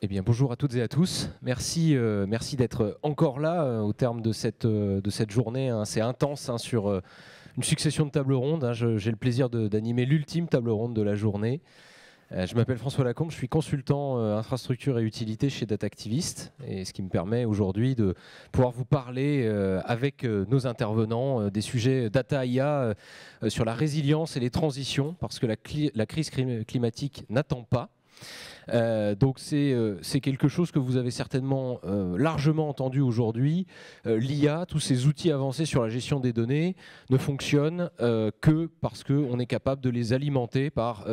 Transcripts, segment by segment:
Eh bien, bonjour à toutes et à tous. Merci d'être encore là au terme de cette journée assez intense sur une succession de tables rondes. J'ai le plaisir d'animer l'ultime table ronde de la journée. Je m'appelle François Lacombe, je suis consultant infrastructure et utilité chez Data Activist, et ce qui me permet aujourd'hui de pouvoir vous parler avec nos intervenants des sujets data IA sur la résilience et les transitions, parce que la crise climatique n'attend pas. Donc c'est quelque chose que vous avez certainement largement entendu aujourd'hui. L'IA, tous ces outils avancés sur la gestion des données ne fonctionnent que parce qu'on est capable de les alimenter par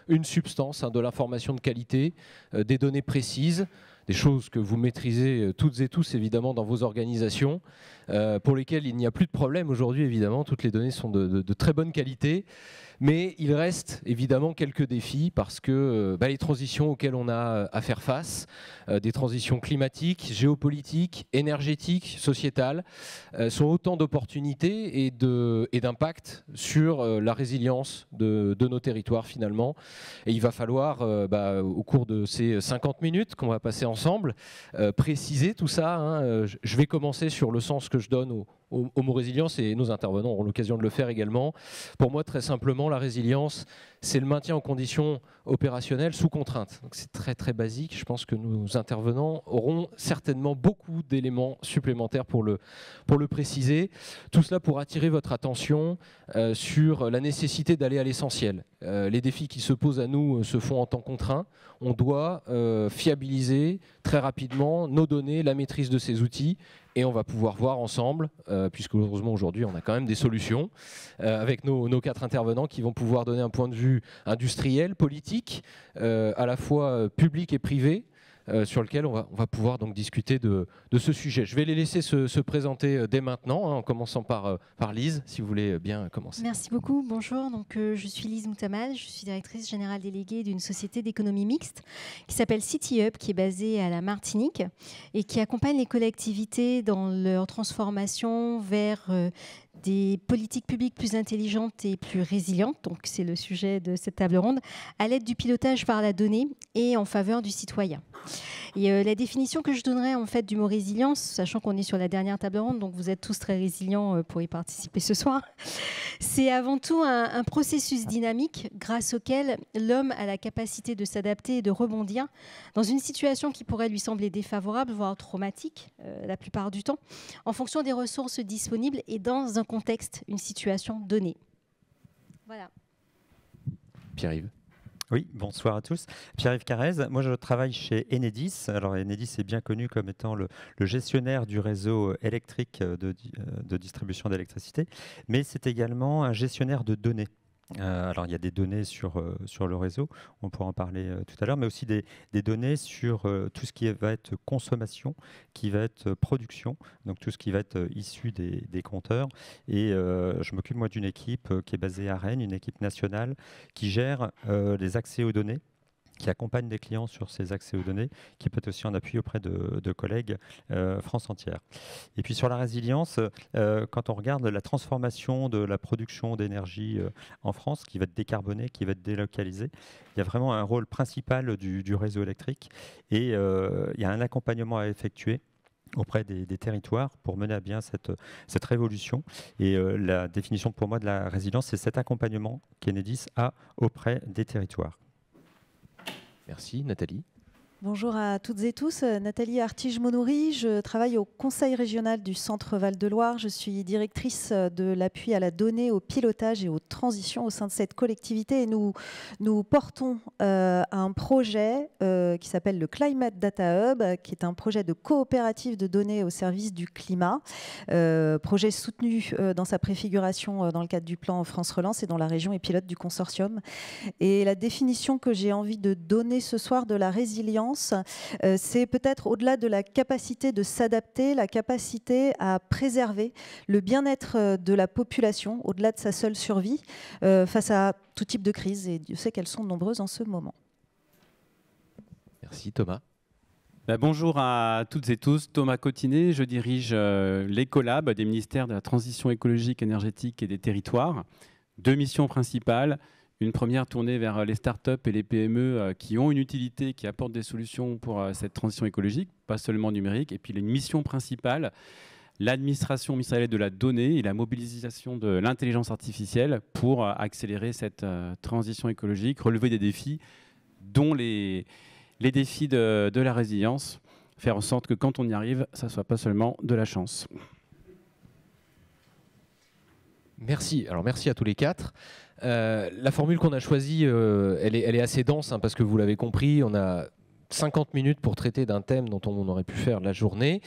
une substance, de l'information de qualité, des données précises, des choses que vous maîtrisez toutes et tous évidemment dans vos organisations, pour lesquelles il n'y a plus de problème aujourd'hui évidemment, toutes les données sont de très bonne qualité. Mais il reste évidemment quelques défis parce que les transitions auxquelles on a à faire face, des transitions climatiques, géopolitiques, énergétiques, sociétales, sont autant d'opportunités et d'impact sur la résilience de nos territoires finalement. Et il va falloir, au cours de ces 50 minutes qu'on va passer ensemble, préciser tout ça. Je vais commencer sur le sens que je donne au mot résilience, et nos intervenants auront l'occasion de le faire également. Pour moi, très simplement, la résilience, c'est le maintien en conditions opérationnelles sous contrainte. Donc c'est très très basique. Je pense que nos intervenants auront certainement beaucoup d'éléments supplémentaires pour le préciser. Tout cela pour attirer votre attention sur la nécessité d'aller à l'essentiel. Les défis qui se posent à nous se font en temps contraint. On doit fiabiliser très rapidement nos données, la maîtrise de ces outils. Et on va pouvoir voir ensemble, puisque heureusement aujourd'hui on a quand même des solutions, avec nos 4 intervenants qui vont pouvoir donner un point de vue industriel, politique, à la fois public et privé, sur lequel on va pouvoir donc discuter de ce sujet. Je vais les laisser se présenter dès maintenant, en commençant par Lise, si vous voulez bien commencer. Merci beaucoup. Bonjour, donc, je suis Lise Moutamal, je suis directrice générale déléguée d'une société d'économie mixte qui s'appelle CityUp, qui est basée à la Martinique et qui accompagne les collectivités dans leur transformation vers des politiques publiques plus intelligentes et plus résilientes, donc c'est le sujet de cette table ronde, à l'aide du pilotage par la donnée et en faveur du citoyen. Et la définition que je donnerais en fait du mot résilience, sachant qu'on est sur la dernière table ronde, donc vous êtes tous très résilients pour y participer ce soir, c'est avant tout un processus dynamique grâce auquel l'homme a la capacité de s'adapter et de rebondir dans une situation qui pourrait lui sembler défavorable, voire traumatique la plupart du temps, en fonction des ressources disponibles et dans un contexte, une situation donnée. Voilà. Pierre-Yves. Oui, bonsoir à tous. Pierre-Yves Carrez, moi je travaille chez Enedis. Alors Enedis est bien connu comme étant le gestionnaire du réseau électrique de distribution d'électricité, mais c'est également un gestionnaire de données. Alors il y a des données sur le réseau, on pourra en parler tout à l'heure, mais aussi des données sur tout ce qui va être consommation, qui va être production, donc tout ce qui va être issu des compteurs. Et je m'occupe moi d'une équipe qui est basée à Rennes, une équipe nationale qui gère les accès aux données, qui accompagne des clients sur ces accès aux données, qui peut être aussi en appui auprès de collègues France entière. Et puis sur la résilience, quand on regarde la transformation de la production d'énergie en France, qui va être décarbonée, qui va être délocalisée, il y a vraiment un rôle principal du réseau électrique, et il y a un accompagnement à effectuer auprès des territoires pour mener à bien cette révolution. Et la définition pour moi de la résilience, c'est cet accompagnement qu'Enedis a auprès des territoires. Merci. Nathalie. Bonjour à toutes et tous, Nathalie Artige-Monoury, je travaille au Conseil régional du Centre Val-de-Loire. Je suis directrice de l'appui à la donnée, au pilotage et aux transitions au sein de cette collectivité. Et nous portons un projet qui s'appelle le Climate Data Hub, qui est un projet de coopérative de données au service du climat. Projet soutenu dans sa préfiguration dans le cadre du plan France Relance et dont la région est pilote du consortium. Et la définition que j'ai envie de donner ce soir de la résilience, c'est peut-être au-delà de la capacité de s'adapter, la capacité à préserver le bien-être de la population, au-delà de sa seule survie, face à tout type de crise. Et Dieu sait qu'elles sont nombreuses en ce moment. Merci. Thomas. Bonjour à toutes et tous, Thomas Cotinet, je dirige l'Ecolab des ministères de la Transition écologique, énergétique et des territoires. 2 missions principales. Une première tournée vers les startups et les PME qui ont une utilité, qui apportent des solutions pour cette transition écologique, pas seulement numérique. Et puis une mission principale, l'administration ministérielle de la donnée et la mobilisation de l'intelligence artificielle pour accélérer cette transition écologique, relever des défis, dont les défis de la résilience, faire en sorte que quand on y arrive, ça ne soit pas seulement de la chance. Merci. Alors merci à tous les quatre. La formule qu'on a choisie, elle est assez dense, hein, parce que vous l'avez compris, on a 50 minutes pour traiter d'un thème dont on aurait pu faire la journée.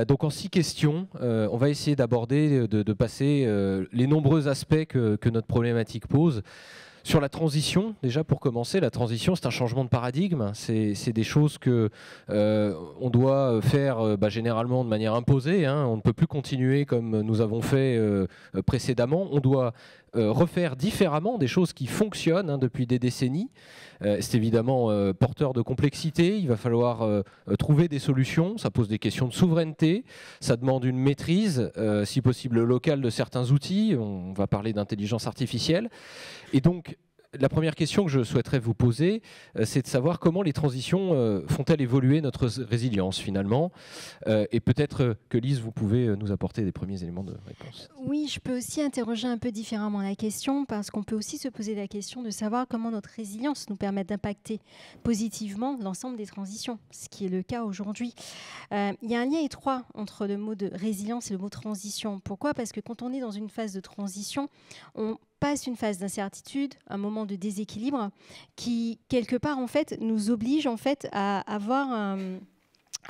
Donc en 6 questions, on va essayer d'aborder, de passer les nombreux aspects que notre problématique pose. Sur la transition, déjà pour commencer, la transition c'est un changement de paradigme, c'est des choses que on doit faire généralement de manière imposée, hein. On ne peut plus continuer comme nous avons fait précédemment, on doit refaire différemment des choses qui fonctionnent, hein, depuis des décennies. C'est évidemment porteur de complexité, il va falloir trouver des solutions, ça pose des questions de souveraineté, ça demande une maîtrise, si possible locale, de certains outils, on va parler d'intelligence artificielle. Et donc, la première question que je souhaiterais vous poser, c'est de savoir comment les transitions font-elles évoluer notre résilience finalement. Et peut-être que Lise, vous pouvez nous apporter des premiers éléments de réponse. Oui, je peux aussi interroger un peu différemment la question, parce qu'on peut aussi se poser la question de savoir comment notre résilience nous permet d'impacter positivement l'ensemble des transitions, ce qui est le cas aujourd'hui. Il y a un lien étroit entre le mot de résilience et le mot transition. Pourquoi ? Parce que quand on est dans une phase de transition, on passe une phase d'incertitude, un moment de déséquilibre qui, quelque part, en fait, nous oblige en fait, à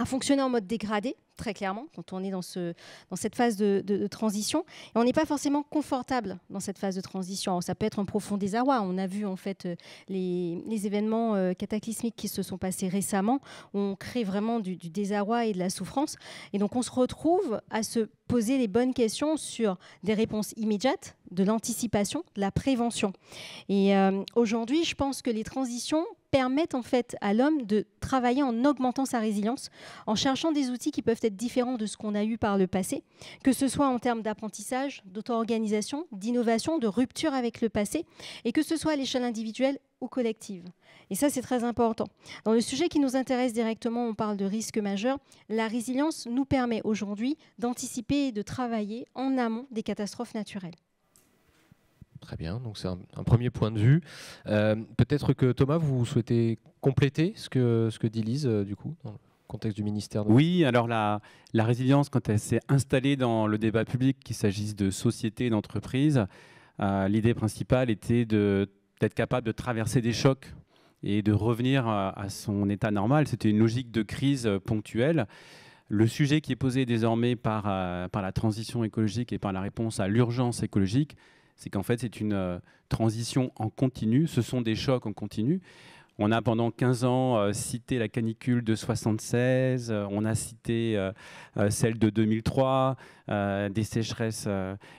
fonctionner en mode dégradé, très clairement, quand on est dans cette phase de transition. Et on n'est pas forcément confortable dans cette phase de transition. Alors, ça peut être un profond désarroi. On a vu en fait les événements cataclysmiques qui se sont passés récemment. On crée vraiment du désarroi et de la souffrance. Et donc, on se retrouve à se poser les bonnes questions sur des réponses immédiates, de l'anticipation, de la prévention. Et aujourd'hui, je pense que les transitions permettent en fait à l'homme de travailler en augmentant sa résilience, en cherchant des outils qui peuvent être différents de ce qu'on a eu par le passé, que ce soit en termes d'apprentissage, d'auto-organisation, d'innovation, de rupture avec le passé, et que ce soit à l'échelle individuelle ou collective. Et ça, c'est très important. Dans le sujet qui nous intéresse directement, on parle de risques majeurs. La résilience nous permet aujourd'hui d'anticiper et de travailler en amont des catastrophes naturelles. Très bien, donc c'est un premier point de vue. Peut-être que Thomas, vous souhaitez compléter ce que dit Lise, du coup, dans le contexte du ministère. Oui, alors la résilience, quand elle s'est installée dans le débat public, qu'il s'agisse de sociétés, d'entreprises, l'idée principale était d'être capable de traverser des chocs et de revenir à son état normal. C'était une logique de crise ponctuelle. Le sujet qui est posé désormais par la transition écologique et par la réponse à l'urgence écologique, c'est qu'en fait, c'est une transition en continu. Ce sont des chocs en continu. On a pendant 15 ans cité la canicule de 1976, on a cité celle de 2003, des sécheresses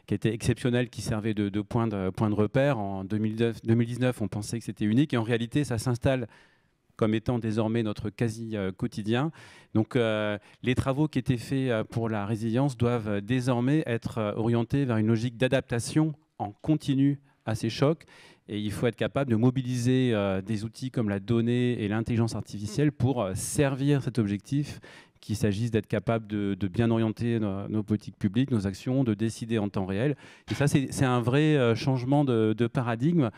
qui étaient exceptionnelles, qui servaient de point de repère. En 2019, on pensait que c'était unique, et en réalité, ça s'installe comme étant désormais notre quasi-quotidien. Donc les travaux qui étaient faits pour la résilience doivent désormais être orientés vers une logique d'adaptation en continu à ces chocs. Et il faut être capable de mobiliser des outils comme la donnée et l'intelligence artificielle pour servir cet objectif, qu'il s'agisse d'être capable de bien orienter nos politiques publiques, nos actions, de décider en temps réel. Et ça, c'est un vrai changement de paradigme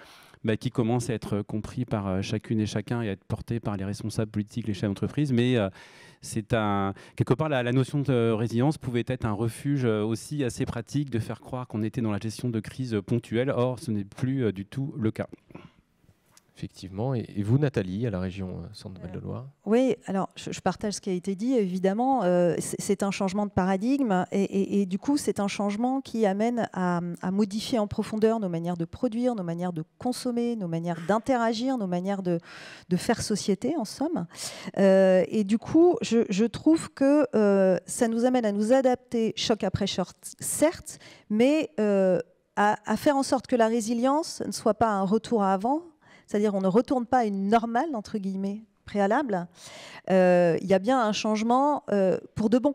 qui commence à être compris par chacune et chacun et à être porté par les responsables politiques, les chefs d'entreprise. Mais quelque part, la notion de résilience pouvait être un refuge aussi assez pratique de faire croire qu'on était dans la gestion de crises ponctuelles. Or, ce n'est plus du tout le cas. Effectivement. Et vous, Nathalie, à la région Centre-Val de Loire ? Oui, alors je partage ce qui a été dit, évidemment. C'est un changement de paradigme et du coup, c'est un changement qui amène à modifier en profondeur nos manières de produire, nos manières de consommer, nos manières d'interagir, nos manières de faire société, en somme. Et du coup, je trouve que ça nous amène à nous adapter choc après choc, certes, mais à faire en sorte que la résilience ne soit pas un retour à avant. C'est-à-dire on ne retourne pas à une normale, entre guillemets, préalable. Il y a bien un changement pour de bon.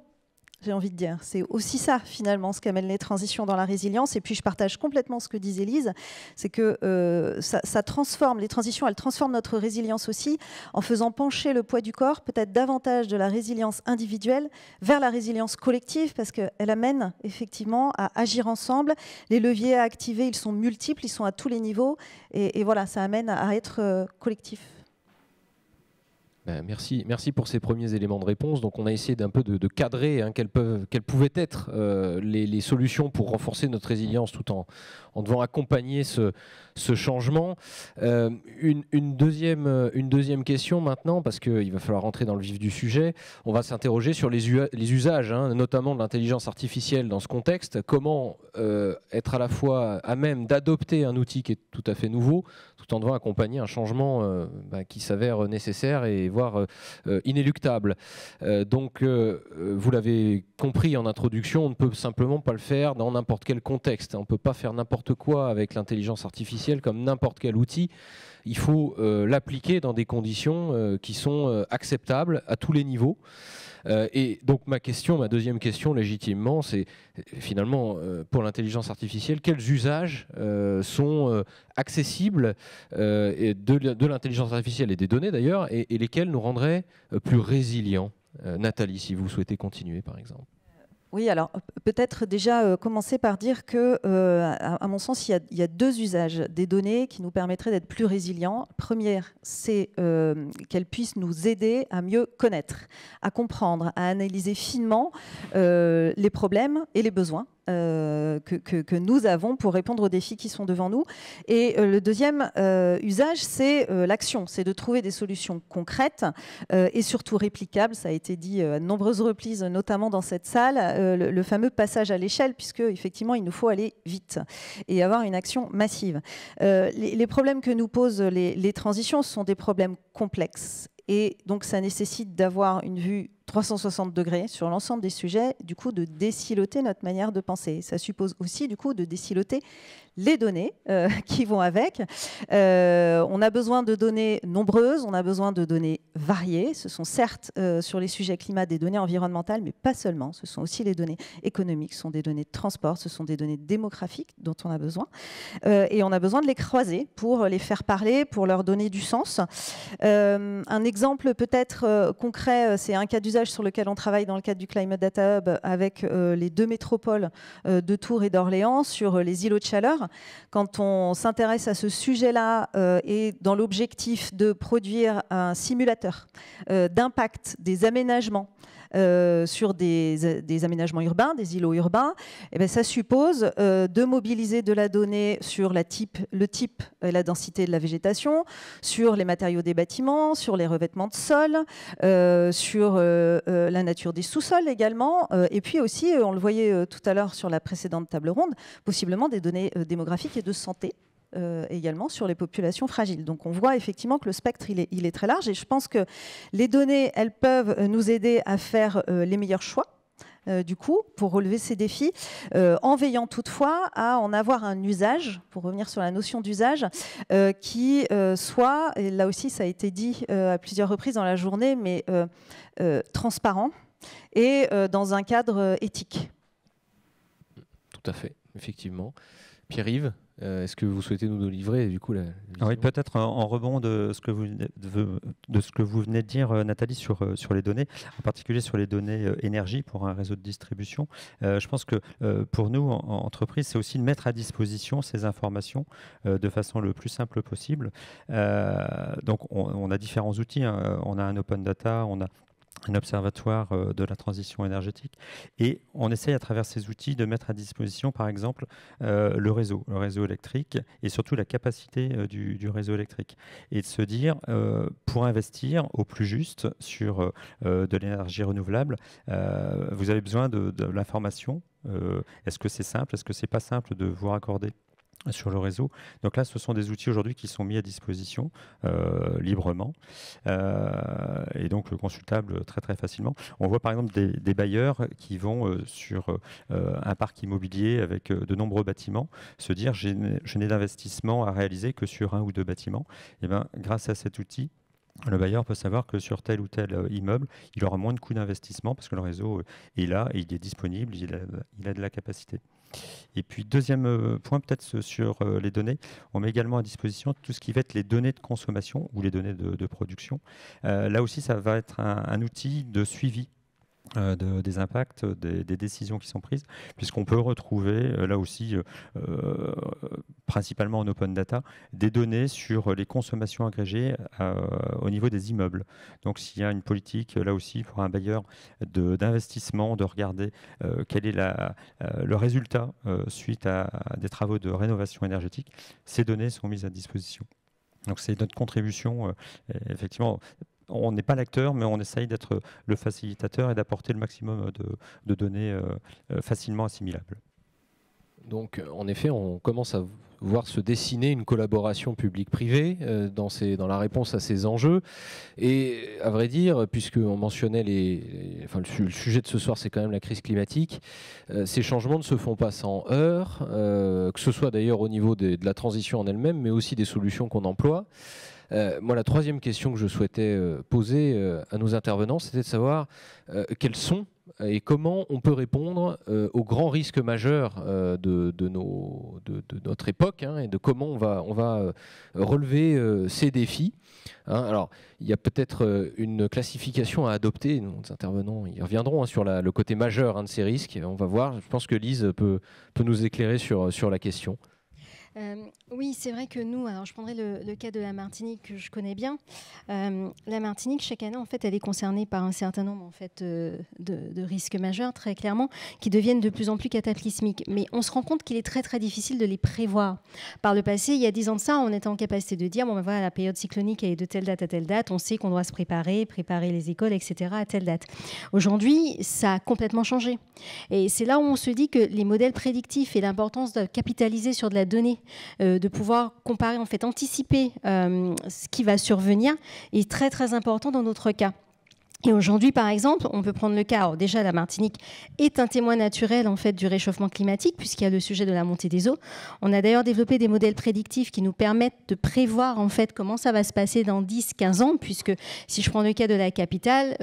j'ai envie de dire. C'est aussi ça, finalement, ce qu'amènent les transitions dans la résilience. Et puis, je partage complètement ce que disait Lise, c'est que ça transforme, les transitions, elles transforment notre résilience aussi, en faisant pencher le poids du corps, peut-être davantage de la résilience individuelle vers la résilience collective, parce qu'elle amène effectivement à agir ensemble. Les leviers à activer, ils sont multiples, ils sont à tous les niveaux. Et voilà, ça amène à être collectif. Merci pour ces premiers éléments de réponse. Donc on a essayé d'un peu de cadrer quelles pouvaient être les solutions pour renforcer notre résilience tout en devant accompagner ce changement. Une deuxième question maintenant, parce qu'il va falloir rentrer dans le vif du sujet. On va s'interroger sur les usages, notamment de l'intelligence artificielle dans ce contexte. Comment être à la fois à même d'adopter un outil qui est tout à fait nouveau, tout en devant accompagner un changement qui s'avère nécessaire et voire inéluctable. Donc, vous l'avez compris en introduction, on ne peut simplement pas le faire dans n'importe quel contexte. On ne peut pas faire n'importe quoi avec l'intelligence artificielle comme n'importe quel outil. Il faut l'appliquer dans des conditions qui sont acceptables à tous les niveaux. Et donc ma deuxième question légitimement, c'est finalement pour l'intelligence artificielle, quels usages sont accessibles de l'intelligence artificielle et des données d'ailleurs, et lesquels nous rendraient plus résilients. Nathalie, si vous souhaitez continuer par exemple. Oui, alors peut-être déjà commencer par dire que, à mon sens, il y a deux usages des données qui nous permettraient d'être plus résilients. Première, c'est qu'elles puissent nous aider à mieux connaître, à comprendre, à analyser finement les problèmes et les besoins que nous avons pour répondre aux défis qui sont devant nous. Et le deuxième usage, c'est l'action, c'est de trouver des solutions concrètes et surtout réplicables. Ça a été dit à de nombreuses reprises, notamment dans cette salle, le fameux passage à l'échelle, puisque effectivement, il nous faut aller vite et avoir une action massive. Les problèmes que nous posent les transitions sont des problèmes complexes. Et donc, ça nécessite d'avoir une vue 360 degrés sur l'ensemble des sujets, du coup, de désiloter notre manière de penser. Ça suppose aussi, du coup, de désiloter les données qui vont avec. On a besoin de données nombreuses, on a besoin de données variées. Ce sont certes, sur les sujets climat, des données environnementales, mais pas seulement. Ce sont aussi les données économiques, ce sont des données de transport, ce sont des données démographiques dont on a besoin. Et on a besoin de les croiser pour les faire parler, pour leur donner du sens. Un exemple peut-être concret, c'est un cas d'usage sur lequel on travaille dans le cadre du Climate Data Hub avec les deux métropoles de Tours et d'Orléans sur les îlots de chaleur. Quand on s'intéresse à ce sujet-là et dans l'objectif de produire un simulateur d'impact des aménagements sur des aménagements urbains, des îlots urbains, et bien ça suppose de mobiliser de la donnée sur le type et la densité de la végétation, sur les matériaux des bâtiments, sur les revêtements de sol, sur la nature des sous-sols également, et puis aussi, on le voyait tout à l'heure sur la précédente table ronde, possiblement des données démographiques et de santé. Également sur les populations fragiles. Donc on voit effectivement que le spectre il est très large et je pense que les données elles peuvent nous aider à faire les meilleurs choix du coup pour relever ces défis en veillant toutefois à en avoir un usage, pour revenir sur la notion d'usage, qui soit, et là aussi ça a été dit à plusieurs reprises dans la journée, mais transparent et dans un cadre éthique. Tout à fait, effectivement. Pierre-Yves, est-ce que vous souhaitez nous livrer du coup Oui, peut-être en rebond de ce que vous venez de dire, Nathalie, sur les données, en particulier sur les données énergie pour un réseau de distribution. Je pense que pour nous, en entreprise, c'est aussi de mettre à disposition ces informations de façon le plus simple possible. Donc, on a différents outils. On a un open data, on a un observatoire de la transition énergétique et on essaye à travers ces outils de mettre à disposition par exemple le réseau électrique et surtout la capacité du réseau électrique et de se dire pour investir au plus juste sur de l'énergie renouvelable vous avez besoin de l'information. Est-ce que c'est simple, est-ce que c'est pas simple de vous raccorder sur le réseau. Donc là, ce sont des outils aujourd'hui qui sont mis à disposition librement et donc consultables très très facilement. On voit par exemple des bailleurs qui vont sur un parc immobilier avec de nombreux bâtiments se dire je n'ai d'investissement à réaliser que sur un ou deux bâtiments. Et bien, grâce à cet outil, le bailleur peut savoir que sur tel ou tel immeuble, il aura moins de coûts d'investissement parce que le réseau est là et il est disponible, il a de la capacité. Et puis deuxième point, peut-être sur les données, on met également à disposition tout ce qui va être les données de consommation ou les données de production. Là aussi, ça va être un outil de suivi des impacts, des décisions qui sont prises, puisqu'on peut retrouver là aussi, principalement en open data, des données sur les consommations agrégées au niveau des immeubles. Donc s'il y a une politique là aussi pour un bailleur d'investissement, de regarder quel est le résultat suite à des travaux de rénovation énergétique, ces données sont mises à disposition. Donc c'est notre contribution, effectivement. On n'est pas l'acteur, mais on essaye d'être le facilitateur et d'apporter le maximum de données facilement assimilables. Donc, en effet, on commence à voir se dessiner une collaboration publique-privée dans la réponse à ces enjeux. Et à vrai dire, puisqu'on mentionnait le sujet de ce soir, c'est quand même la crise climatique, ces changements ne se font pas sans heurts, que ce soit d'ailleurs au niveau de la transition en elle-même, mais aussi des solutions qu'on emploie. Moi, la troisième question que je souhaitais poser à nos intervenants, c'était de savoir quels sont et comment on peut répondre aux grands risques majeurs de notre époque, et de comment on va relever ces défis. Alors, il y a peut-être une classification à adopter. Nos intervenants y reviendront sur le côté majeur de ces risques. On va voir. Je pense que Lise peut nous éclairer sur la question. Oui, c'est vrai que nous, alors je prendrai le cas de la Martinique que je connais bien. La Martinique, chaque année, en fait, elle est concernée par un certain nombre en fait, de risques majeurs, très clairement, qui deviennent de plus en plus cataclysmiques. Mais on se rend compte qu'il est très, très difficile de les prévoir. Par le passé, il y a 10 ans de ça, on était en capacité de dire, bon, ben voilà, la période cyclonique est de telle date à telle date, on sait qu'on doit se préparer les écoles, etc., à telle date. Aujourd'hui, ça a complètement changé. Et c'est là où on se dit que les modèles prédictifs et l'importance de capitaliser sur de la donnée, de pouvoir comparer, en fait, anticiper ce qui va survenir est très très important dans notre cas. Et aujourd'hui, par exemple, on peut prendre le cas, alors déjà la Martinique est un témoin naturel en fait du réchauffement climatique puisqu'il y a le sujet de la montée des eaux. On a d'ailleurs développé des modèles prédictifs qui nous permettent de prévoir en fait comment ça va se passer dans 10-15 ans, puisque si je prends le cas de la capitale,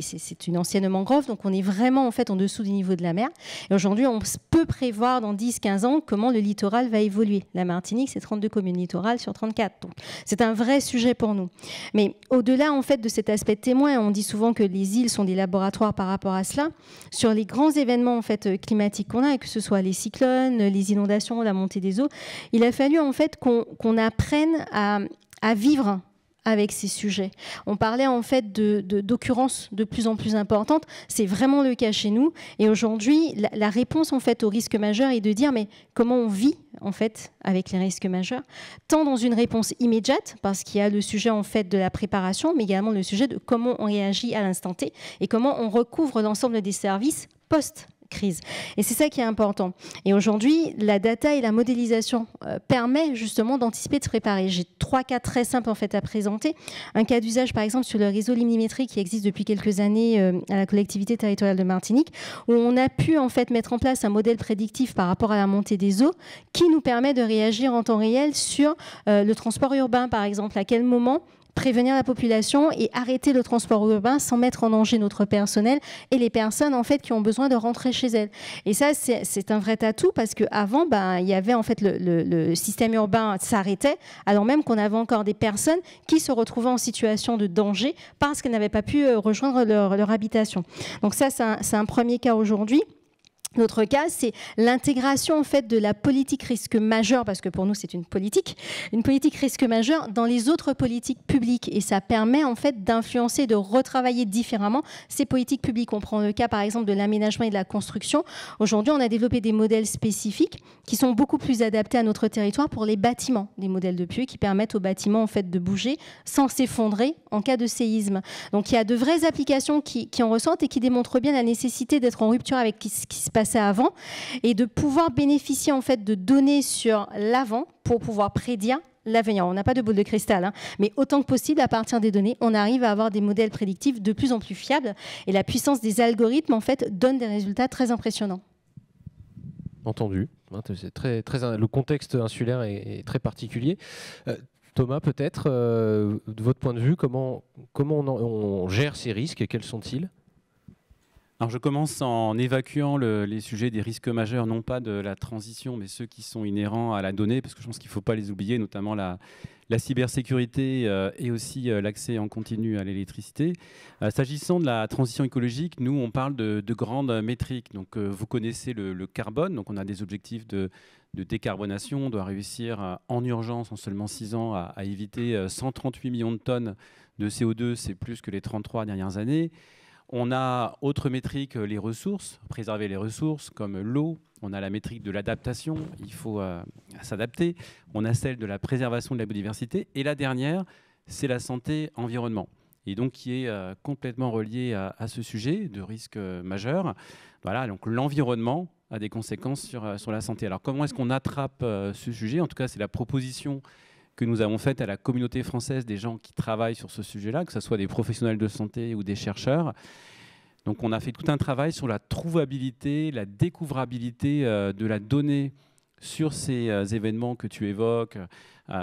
c'est une ancienne mangrove, donc on est vraiment en fait en dessous du niveau de la mer. Et aujourd'hui, on peut prévoir dans 10-15 ans comment le littoral va évoluer. La Martinique, c'est 32 communes littorales sur 34, donc c'est un vrai sujet pour nous. Mais au-delà en fait de cet aspect témoin, on dit souvent que les îles sont des laboratoires par rapport à cela. Sur les grands événements en fait, climatiques qu'on a, que ce soit les cyclones, les inondations, la montée des eaux, il a fallu en fait qu'on apprenne à vivre avec ces sujets. On parlait en fait d'occurrences de plus en plus importantes. C'est vraiment le cas chez nous. Et aujourd'hui, la réponse en fait au risque majeur est de dire mais comment on vit en fait avec les risques majeurs, tant dans une réponse immédiate parce qu'il y a le sujet en fait de la préparation, mais également le sujet de comment on réagit à l'instant T et comment on recouvre l'ensemble des services post-crise. Et c'est ça qui est important. Et aujourd'hui, la data et la modélisation permet justement d'anticiper, de se préparer. J'ai 3 cas très simples en fait à présenter. Un cas d'usage par exemple sur le réseau limnimétrique qui existe depuis quelques années à la collectivité territoriale de Martinique, où on a pu en fait mettre en place un modèle prédictif par rapport à la montée des eaux qui nous permet de réagir en temps réel sur le transport urbain par exemple. À quel moment prévenir la population et arrêter le transport urbain sans mettre en danger notre personnel et les personnes en fait qui ont besoin de rentrer chez elles. Et ça, c'est un vrai atout parce qu'avant, il y avait en fait le système urbain s'arrêtait alors même qu'on avait encore des personnes qui se retrouvaient en situation de danger parce qu'elles n'avaient pas pu rejoindre leur habitation. Donc ça, c'est un premier cas aujourd'hui. L'autre cas, c'est l'intégration en fait de la politique risque majeur, parce que pour nous c'est une politique risque majeur dans les autres politiques publiques, et ça permet en fait d'influencer, de retravailler différemment ces politiques publiques. On prend le cas par exemple de l'aménagement et de la construction. Aujourd'hui, on a développé des modèles spécifiques qui sont beaucoup plus adaptés à notre territoire pour les bâtiments, des modèles de PUE qui permettent aux bâtiments en fait de bouger sans s'effondrer en cas de séisme. Donc il y a de vraies applications qui en ressortent et qui démontrent bien la nécessité d'être en rupture avec ce qui se passait avant et de pouvoir bénéficier en fait de données sur l'avant pour pouvoir prédire l'avenir. On n'a pas de boule de cristal, mais autant que possible, à partir des données, on arrive à avoir des modèles prédictifs de plus en plus fiables et la puissance des algorithmes en fait donne des résultats très impressionnants. Entendu. C'est le contexte insulaire est très particulier. Thomas, peut-être, de votre point de vue, comment on gère ces risques et quels sont-ils ? Alors je commence en évacuant les sujets des risques majeurs, non pas de la transition, mais ceux qui sont inhérents à la donnée, parce que je pense qu'il ne faut pas les oublier, notamment la cybersécurité et aussi l'accès en continu à l'électricité. S'agissant de la transition écologique, nous, on parle de grandes métriques. Donc, vous connaissez le carbone, donc on a des objectifs de décarbonation. On doit réussir en urgence, en seulement 6 ans, à éviter 138 millions de tonnes de CO2, c'est plus que les 33 dernières années. On a autre métrique, les ressources, préserver les ressources comme l'eau. On a la métrique de l'adaptation, il faut s'adapter. On a celle de la préservation de la biodiversité. Et la dernière, c'est la santé environnement. Et donc qui est complètement reliée à ce sujet de risque majeur. Voilà, donc l'environnement a des conséquences sur la santé. Alors comment est-ce qu'on attrape ce sujet ? En tout cas, c'est la proposition que nous avons faite à la communauté française des gens qui travaillent sur ce sujet-là, que ce soit des professionnels de santé ou des chercheurs. Donc on a fait tout un travail sur la trouvabilité, la découvrabilité de la donnée sur ces événements que tu évoques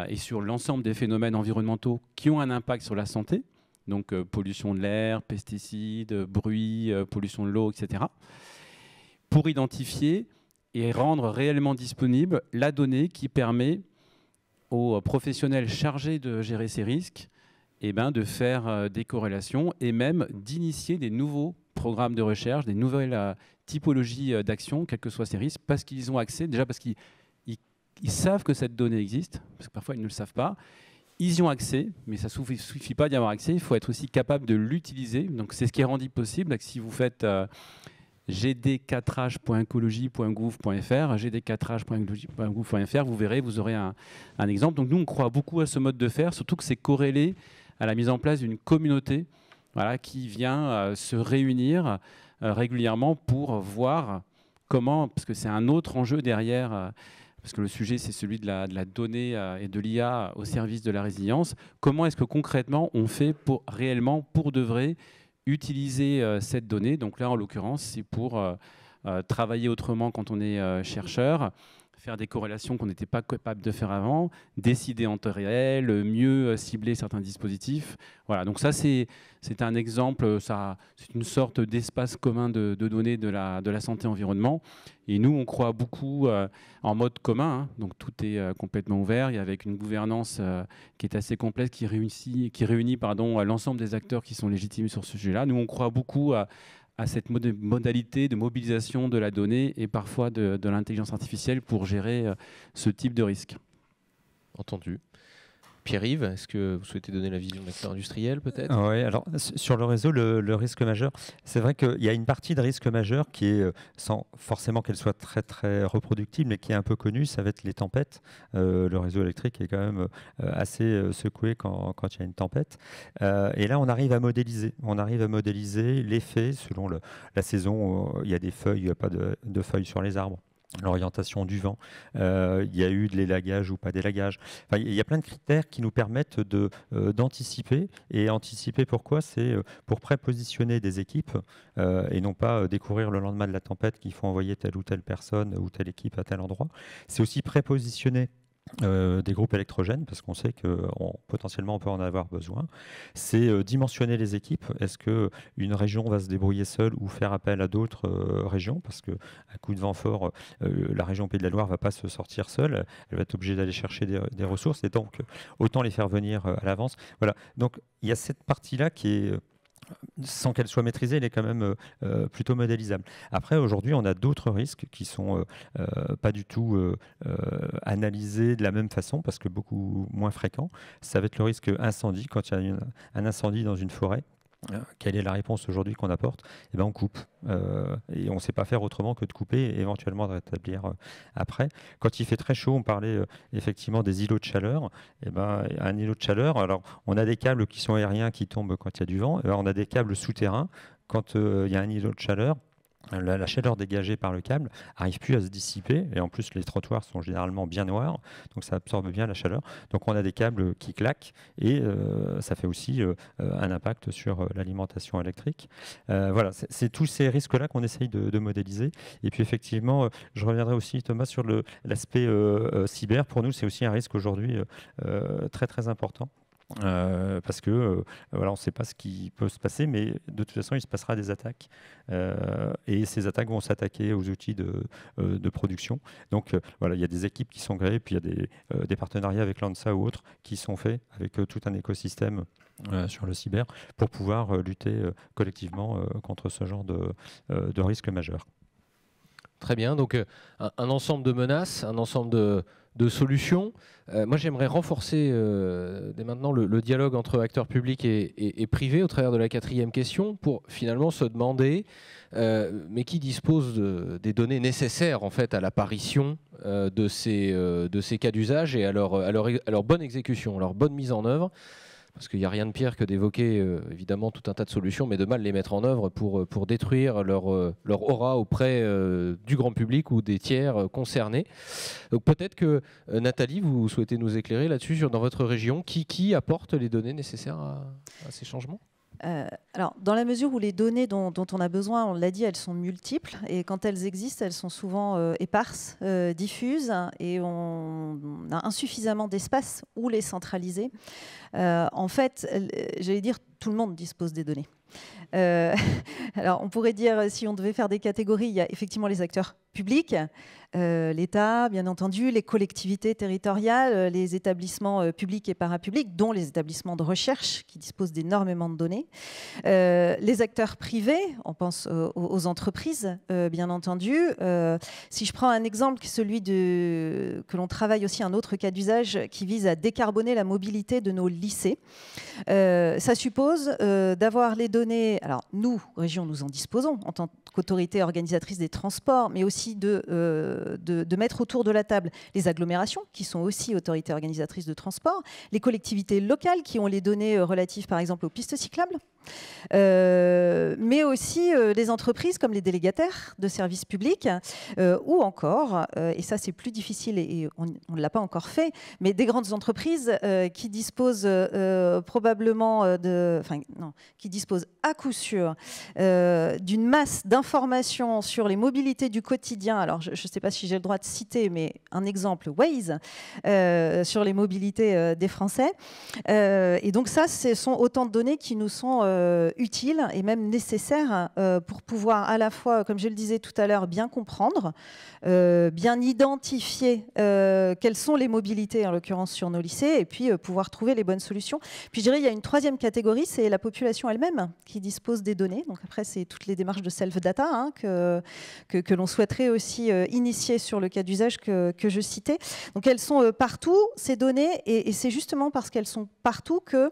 et sur l'ensemble des phénomènes environnementaux qui ont un impact sur la santé, donc pollution de l'air, pesticides, bruit, pollution de l'eau, etc., pour identifier et rendre réellement disponible la donnée qui permet aux professionnels chargés de gérer ces risques de faire des corrélations et même d'initier des nouveaux programmes de recherche, des nouvelles typologies d'action, quels que soient ces risques, parce qu'ils ont accès, déjà parce qu'ils savent que cette donnée existe, parce que parfois ils ne le savent pas, ils y ont accès, mais ça ne suffit pas d'y avoir accès, il faut être aussi capable de l'utiliser. Donc c'est ce qui est rendu possible, que si vous faites gd4h.ecologie.gouv.fr, gd4h.ecologie.gouv.fr, vous verrez, vous aurez un exemple. Donc nous, on croit beaucoup à ce mode de faire, surtout que c'est corrélé à la mise en place d'une communauté qui vient se réunir régulièrement pour voir comment, parce que c'est un autre enjeu derrière, parce que le sujet c'est celui de la donnée et de l'IA au service de la résilience, comment est-ce que concrètement on fait pour de vrai, utiliser cette donnée. Donc là, en l'occurrence, c'est pour travailler autrement quand on est chercheur, faire des corrélations qu'on n'était pas capable de faire avant, décider en temps réel, mieux cibler certains dispositifs. Voilà, donc ça, c'est un exemple, c'est une sorte d'espace commun de données de la santé-environnement. Et nous, on croit beaucoup en mode commun, hein, donc tout est complètement ouvert, et avec une gouvernance qui est assez complexe, qui réunit l'ensemble des acteurs qui sont légitimes sur ce sujet-là. Nous, on croit beaucoup à cette modalité de mobilisation de la donnée et parfois de l'intelligence artificielle pour gérer ce type de risque. Entendu. Pierre-Yves, est-ce que vous souhaitez donner la vision de l'acteur industriel peut-être ? Oui, alors sur le réseau, le risque majeur, c'est vrai qu'il y a une partie de risque majeur qui est, sans forcément qu'elle soit très très reproductible, mais qui est un peu connue, ça va être les tempêtes. Le réseau électrique est quand même assez secoué quand il y a une tempête. Et là, on arrive à modéliser l'effet selon la saison. Il y a des feuilles, il n'y a pas de feuilles sur les arbres. L'orientation du vent, il y a eu de l'élagage ou pas d'élagage. Enfin, il y a plein de critères qui nous permettent d'anticiper. Et anticiper pourquoi ? C'est pour prépositionner des équipes et non pas découvrir le lendemain de la tempête qu'il faut envoyer telle ou telle personne ou telle équipe à tel endroit. C'est aussi prépositionner des groupes électrogènes, parce qu'on sait que potentiellement on peut en avoir besoin. C'est dimensionner les équipes. Est-ce qu'une région va se débrouiller seule ou faire appel à d'autres régions ? Parce qu'à coup de vent fort, la région Pays de la Loire ne va pas se sortir seule. Elle va être obligée d'aller chercher des ressources. Et donc, autant les faire venir à l'avance. Voilà. Donc, il y a cette partie-là qui est... sans qu'elle soit maîtrisée, elle est quand même plutôt modélisable. Après, aujourd'hui, on a d'autres risques qui sont pas du tout analysés de la même façon, parce que beaucoup moins fréquents. Ça va être le risque incendie. Quand il y a un incendie dans une forêt, quelle est la réponse aujourd'hui qu'on apporte ? Eh ben, on coupe. Et on ne sait pas faire autrement que de couper et éventuellement de rétablir après. Quand il fait très chaud, on parlait effectivement des îlots de chaleur. Eh ben, un îlot de chaleur, alors on a des câbles qui sont aériens qui tombent quand il y a du vent. On a des câbles souterrains quand il y a un îlot de chaleur. la chaleur dégagée par le câble n'arrive plus à se dissiper, et en plus les trottoirs sont généralement bien noirs, donc ça absorbe bien la chaleur. Donc on a des câbles qui claquent, et ça fait aussi un impact sur l'alimentation électrique. Voilà, c'est tous ces risques-là qu'on essaye de modéliser. Et puis effectivement, je reviendrai aussi, Thomas, sur l'aspect cyber. Pour nous, c'est aussi un risque aujourd'hui très très important. Parce que voilà, on ne sait pas ce qui peut se passer, mais de toute façon, il se passera des attaques. Et ces attaques vont s'attaquer aux outils de production. Donc voilà, il y a des équipes qui sont créées, puis il y a des partenariats avec l'ANSA ou autres qui sont faits avec tout un écosystème sur le cyber pour pouvoir lutter collectivement contre ce genre de risques majeurs. Très bien, donc un ensemble de menaces, un ensemble de solutions. Moi, j'aimerais renforcer dès maintenant le dialogue entre acteurs publics et privés au travers de la 4e question pour finalement se demander mais qui dispose des données nécessaires en fait, à l'apparition de ces cas d'usage et à leur bonne exécution, à leur bonne mise en œuvre. Parce qu'il n'y a rien de pire que d'évoquer évidemment tout un tas de solutions, mais de mal les mettre en œuvre pour détruire leur aura auprès du grand public ou des tiers concernés. Donc peut-être que Nathalie, vous souhaitez nous éclairer là-dessus dans votre région, qui apporte les données nécessaires à ces changements ? Alors, dans la mesure où les données dont on a besoin, on l'a dit, elles sont multiples, et quand elles existent, elles sont souvent éparses, diffuses, et on a insuffisamment d'espace où les centraliser. En fait, j'allais dire, tout le monde dispose des données. Alors, on pourrait dire, si on devait faire des catégories, il y a effectivement les acteurs publics, l'État, bien entendu, les collectivités territoriales, les établissements publics et parapublics, dont les établissements de recherche qui disposent d'énormément de données, les acteurs privés, on pense aux entreprises, bien entendu. Si je prends un exemple, celui que l'on travaille aussi, un autre cas d'usage qui vise à décarboner la mobilité de nos lycées, ça suppose d'avoir les données. Alors nous, région, nous en disposons en tant qu'autorité organisatrice des transports, mais aussi de mettre autour de la table les agglomérations, qui sont aussi autorités organisatrices de transport, les collectivités locales qui ont les données relatives par exemple aux pistes cyclables, mais aussi les entreprises comme les délégataires de services publics, ou encore, et ça c'est plus difficile et on ne l'a pas encore fait, mais des grandes entreprises qui disposent probablement qui disposent à coup sûr d'une masse d'informations sur les mobilités du quotidien. Alors je ne sais pas si j'ai le droit de citer, mais un exemple, Waze, sur les mobilités des Français. Et donc ça, ce sont autant de données qui nous sont utiles et même nécessaires pour pouvoir à la fois, comme je le disais tout à l'heure, bien comprendre, bien identifier quelles sont les mobilités, en l'occurrence sur nos lycées, et puis pouvoir trouver les bonnes solutions. Puis je dirais, il y a une troisième catégorie, c'est la population elle-même qui dispose des données. Donc après, c'est toutes les démarches de self-data hein, que l'on souhaiterait aussi initier sur le cas d'usage que je citais. Donc elles sont partout, ces données, et c'est justement parce qu'elles sont partout que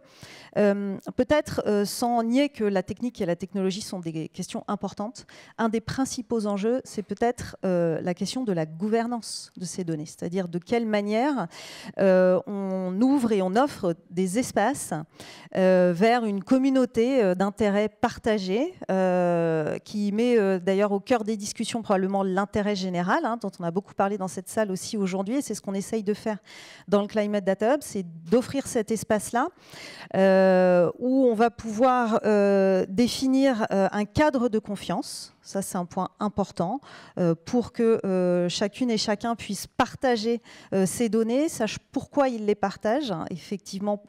peut-être sans nier que la technique et la technologie sont des questions importantes, un des principaux enjeux, c'est peut-être la question de la gouvernance de ces données, c'est-à-dire de quelle manière on ouvre et on offre des espaces vers une communauté d'intérêts partagés qui met d'ailleurs au cœur des discussions probablement l'intérêt général, hein, dont on a beaucoup parlé dans cette salle aussi aujourd'hui, et c'est ce qu'on essaye de faire dans le Climate Data Hub, c'est d'offrir cet espace-là où on va pouvoir définir un cadre de confiance. Ça, c'est un point important pour que chacune et chacun puisse partager ces données, sache pourquoi il les partage, hein, effectivement,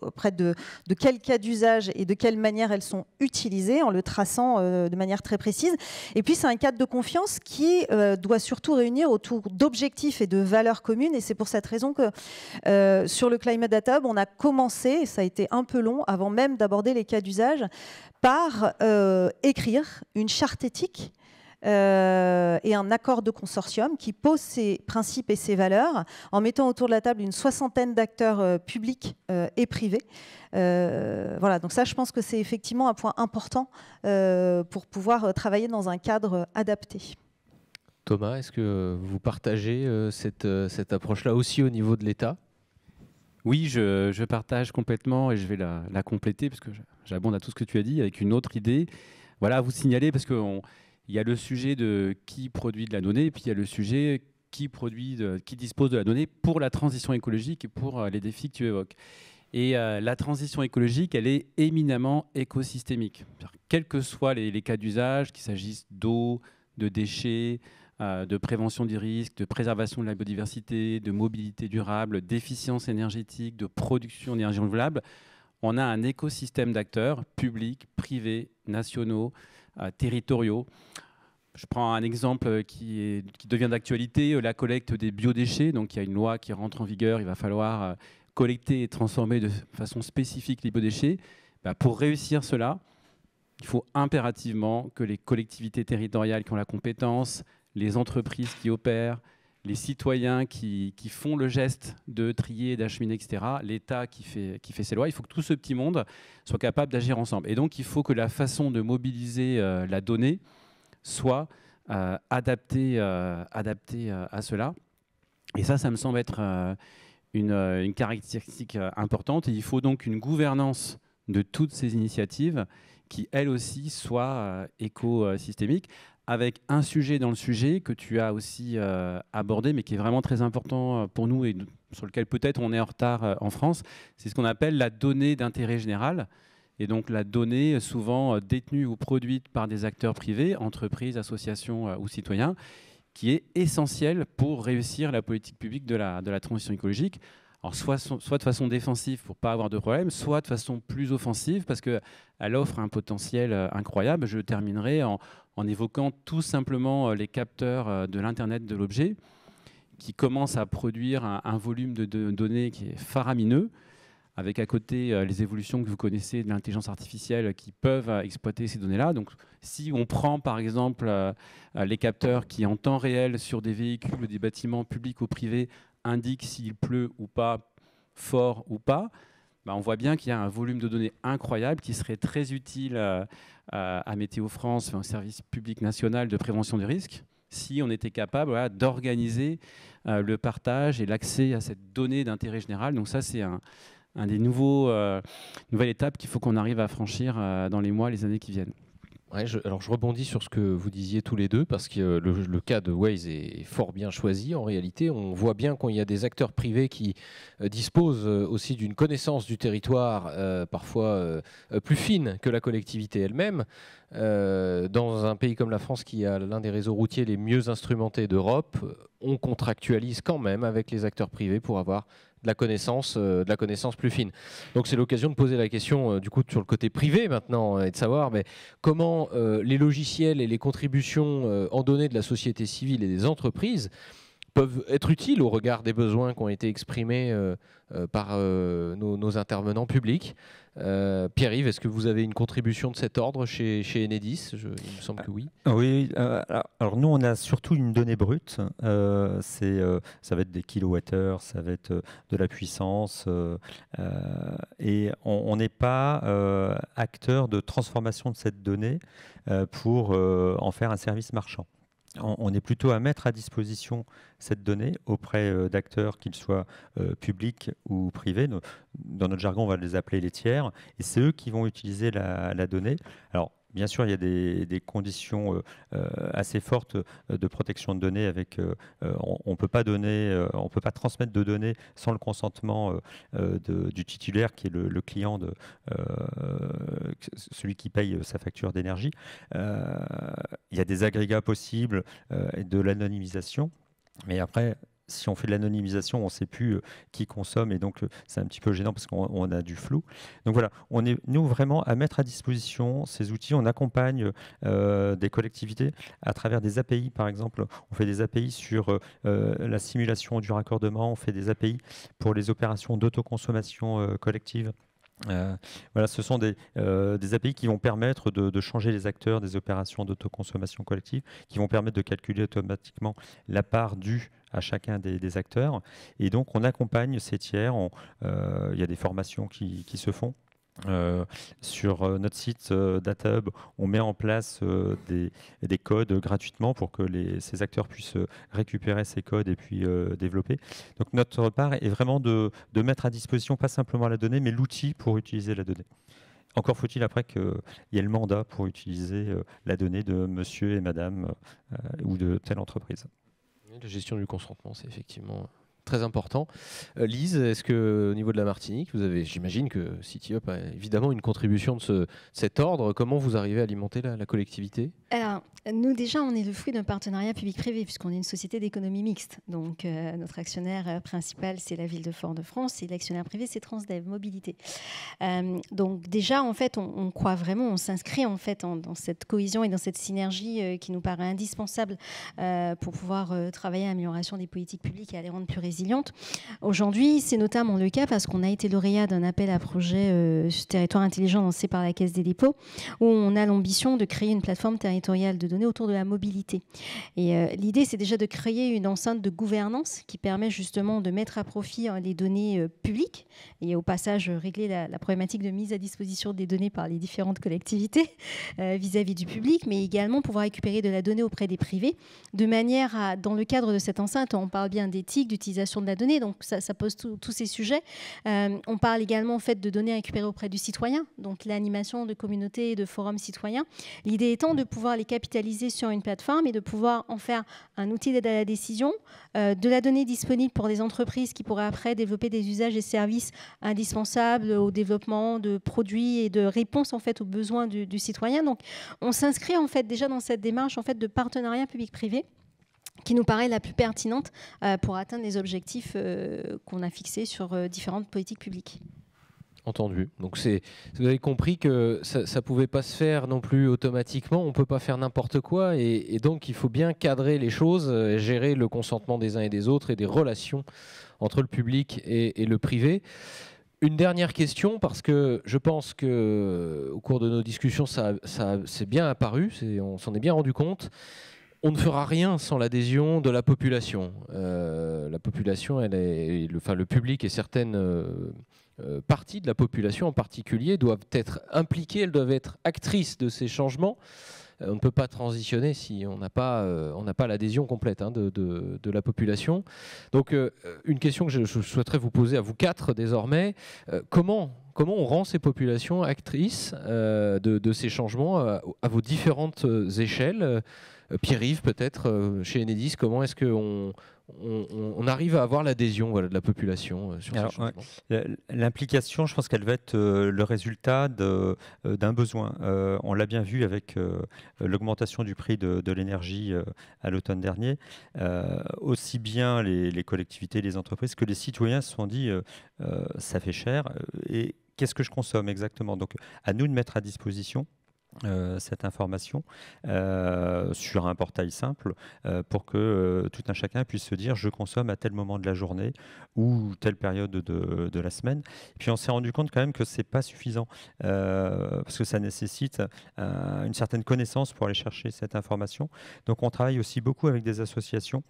auprès de quel cas d'usage et de quelle manière elles sont utilisées, en le traçant de manière très précise. Et puis, c'est un cadre de confiance qui doit surtout réunir autour d'objectifs et de valeurs communes. Et c'est pour cette raison que sur le Climate Data Hub, on a commencé, et ça a été un peu long, avant même d'aborder les cas d'usage, par écrire une charte éthique et un accord de consortium qui pose ses principes et ses valeurs en mettant autour de la table une soixantaine d'acteurs publics et privés. Voilà, donc ça, je pense que c'est effectivement un point important pour pouvoir travailler dans un cadre adapté. Thomas, est-ce que vous partagez cette approche-là aussi au niveau de l'État ? Oui, je partage complètement et je vais la compléter parce que j'abonde à tout ce que tu as dit avec une autre idée. Voilà, à vous signaler parce qu'il il y a le sujet de qui produit de la donnée, et puis il y a le sujet qui dispose de la donnée pour la transition écologique et pour les défis que tu évoques. Et la transition écologique, elle est éminemment écosystémique. Quels que soient les cas d'usage, qu'il s'agisse d'eau, de déchets, de prévention des risques, de préservation de la biodiversité, de mobilité durable, d'efficience énergétique, de production d'énergie renouvelable, on a un écosystème d'acteurs publics, privés, nationaux, territoriaux. Je prends un exemple qui devient d'actualité, la collecte des biodéchets. Donc, il y a une loi qui rentre en vigueur, il va falloir collecter et transformer de façon spécifique les biodéchets. Pour réussir cela, il faut impérativement que les collectivités territoriales qui ont la compétence, les entreprises qui opèrent, les citoyens qui font le geste de trier, d'acheminer, etc., l'État qui fait ses lois, il faut que tout ce petit monde soit capable d'agir ensemble. Et donc, il faut que la façon de mobiliser la donnée soit adaptée à cela. Et ça me semble être une caractéristique importante. Et il faut donc une gouvernance de toutes ces initiatives qui, elles aussi, soient écosystémiques, avec un sujet dans le sujet que tu as aussi abordé, mais qui est vraiment très important pour nous et sur lequel peut-être on est en retard en France. C'est ce qu'on appelle la donnée d'intérêt général. Et donc la donnée souvent détenue ou produite par des acteurs privés, entreprises, associations ou citoyens, qui est essentielle pour réussir la politique publique de la transition écologique. Alors soit de façon défensive pour ne pas avoir de problème, soit de façon plus offensive parce qu'elle offre un potentiel incroyable. Je terminerai en évoquant tout simplement les capteurs de l'Internet de l'objet qui commencent à produire un volume de données qui est faramineux, avec à côté les évolutions que vous connaissez de l'intelligence artificielle qui peuvent exploiter ces données-là. Donc si on prend par exemple les capteurs qui en temps réel sur des véhicules ou des bâtiments publics ou privés indiquent s'il pleut ou pas, fort ou pas, on voit bien qu'il y a un volume de données incroyable qui serait très utile à Météo France, un service public national de prévention des risques, si on était capable d'organiser le partage et l'accès à cette donnée d'intérêt général. Donc ça, c'est un des nouvelles étapes qu'il faut qu'on arrive à franchir dans les mois, les années qui viennent. Ouais, alors je rebondis sur ce que vous disiez tous les deux, parce que le cas de Waze est fort bien choisi. En réalité, on voit bien quand il y a des acteurs privés qui disposent aussi d'une connaissance du territoire parfois plus fine que la collectivité elle-même. Dans un pays comme la France, qui a l'un des réseaux routiers les mieux instrumentés d'Europe, on contractualise quand même avec les acteurs privés pour avoir de la connaissance plus fine. Donc c'est l'occasion de poser la question du coup sur le côté privé maintenant et de savoir comment les logiciels et les contributions en données de la société civile et des entreprises peuvent être utiles au regard des besoins qui ont été exprimés par nos intervenants publics. Pierre-Yves, est-ce que vous avez une contribution de cet ordre chez Enedis? Il me semble que oui. Oui, alors nous on a surtout une donnée brute, ça va être des kilowattheures, ça va être de la puissance, et on n'est pas acteur de transformation de cette donnée pour en faire un service marchand. On est plutôt à mettre à disposition cette donnée auprès d'acteurs, qu'ils soient publics ou privés. Dans notre jargon, on va les appeler les tiers. Et c'est eux qui vont utiliser la donnée. Alors, bien sûr, il y a des conditions assez fortes de protection de données. On ne peut pas transmettre de données sans le consentement du titulaire, qui est le client, celui qui paye sa facture d'énergie. Il y a des agrégats possibles et de l'anonymisation. Mais après, si on fait de l'anonymisation, on ne sait plus qui consomme, et donc c'est un petit peu gênant parce qu'on a du flou. Donc voilà, on est nous vraiment à mettre à disposition ces outils. On accompagne des collectivités à travers des API, par exemple. On fait des API sur la simulation du raccordement, on fait des API pour les opérations d'autoconsommation collective. Voilà, ce sont des API qui vont permettre de changer les acteurs des opérations d'autoconsommation collective, qui vont permettre de calculer automatiquement la part due à chacun des acteurs. Et donc, on accompagne ces tiers. Il y a des formations qui se font. Sur notre site DataHub, on met en place des codes gratuitement pour que ces acteurs puissent récupérer ces codes et puis développer. Donc notre part est vraiment de mettre à disposition pas simplement la donnée, mais l'outil pour utiliser la donnée. Encore faut-il après qu'il y ait le mandat pour utiliser la donnée de monsieur et madame ou de telle entreprise. La gestion du consentement, c'est effectivement très important. Lise, est-ce qu'au niveau de la Martinique, vous avez, j'imagine que CityUp a évidemment une contribution de cet ordre. Comment vous arrivez à alimenter la collectivité ? Alors, nous déjà, on est le fruit d'un partenariat public-privé puisqu'on est une société d'économie mixte. Donc, notre actionnaire principal, c'est la ville de Fort-de-France et l'actionnaire privé, c'est Transdev Mobilité. Donc, déjà, en fait, on croit vraiment, on s'inscrit en fait dans cette cohésion et dans cette synergie qui nous paraît indispensable pour pouvoir travailler à l'amélioration des politiques publiques et à les rendre plus résilientes. Aujourd'hui, c'est notamment le cas parce qu'on a été lauréat d'un appel à projet territoire intelligent lancé par la Caisse des dépôts où on a l'ambition de créer une plateforme territoriale de données autour de la mobilité. Et l'idée, c'est déjà de créer une enceinte de gouvernance qui permet justement de mettre à profit les données publiques et au passage régler la problématique de mise à disposition des données par les différentes collectivités vis-à-vis du public, mais également pouvoir récupérer de la donnée auprès des privés, de manière à, dans le cadre de cette enceinte, on parle bien d'éthique, d'utilisation de la donnée, donc ça pose tous ces sujets. On parle également en fait, de données récupérées auprès du citoyen, donc l'animation de communautés et de forums citoyens. L'idée étant de pouvoir les capitaliser sur une plateforme et de pouvoir en faire un outil d'aide à la décision, de la donnée disponible pour les entreprises qui pourraient après développer des usages et services indispensables au développement de produits et de réponses en fait, aux besoins du citoyen. Donc, on s'inscrit en fait, déjà dans cette démarche en fait, de partenariat public-privé qui nous paraît la plus pertinente pour atteindre les objectifs qu'on a fixés sur différentes politiques publiques. Entendu. Donc vous avez compris que ça ne pouvait pas se faire non plus automatiquement, on ne peut pas faire n'importe quoi et donc il faut bien cadrer les choses, gérer le consentement des uns et des autres et des relations entre le public et le privé. Une dernière question, parce que je pense qu'au cours de nos discussions, ça c'est bien apparu, on s'en est bien rendu compte. On ne fera rien sans l'adhésion de la population. La population, le public et certaines parties de la population en particulier doivent être impliquées, elles doivent être actrices de ces changements. On ne peut pas transitionner si on n'a pas l'adhésion complète de la population. Donc, une question que je souhaiterais vous poser à vous quatre désormais, comment on rend ces populations actrices de ces changements à vos différentes échelles ? Pierre-Yves, peut-être, chez Enedis, comment est-ce qu'on arrive à avoir l'adhésion de la population sur ces changements ? L'implication, je pense qu'elle va être le résultat d'un besoin. On l'a bien vu avec l'augmentation du prix de l'énergie à l'automne dernier. Aussi bien les collectivités, les entreprises que les citoyens se sont dit ça fait cher et qu'est-ce que je consomme exactement ? Donc à nous de mettre à disposition cette information sur un portail simple pour que tout un chacun puisse se dire je consomme à tel moment de la journée ou telle période de la semaine. Et puis on s'est rendu compte quand même que c'est pas suffisant parce que ça nécessite une certaine connaissance pour aller chercher cette information. Donc on travaille aussi beaucoup avec des associations.